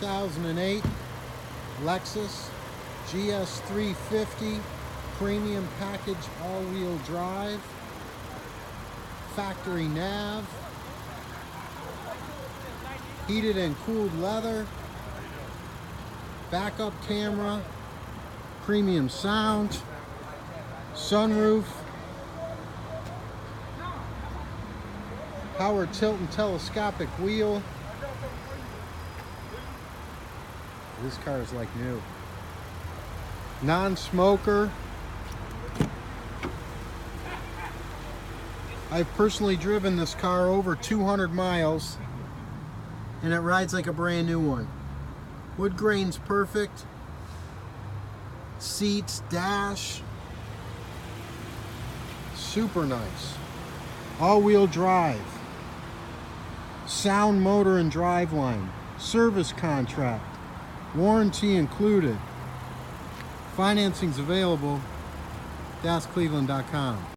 2008 Lexus GS 350 premium package all-wheel drive, factory nav, heated and cooled leather, backup camera, premium sound, sunroof, power tilt and telescopic wheel. This car is like new. Non-smoker. I've personally driven this car over 200 miles and it rides like a brand new one. Wood grain's perfect. Seats, dash, super nice. All-wheel drive. Sound motor and driveline. Service contract. Warranty included. Financing's available. DasCleveland.com.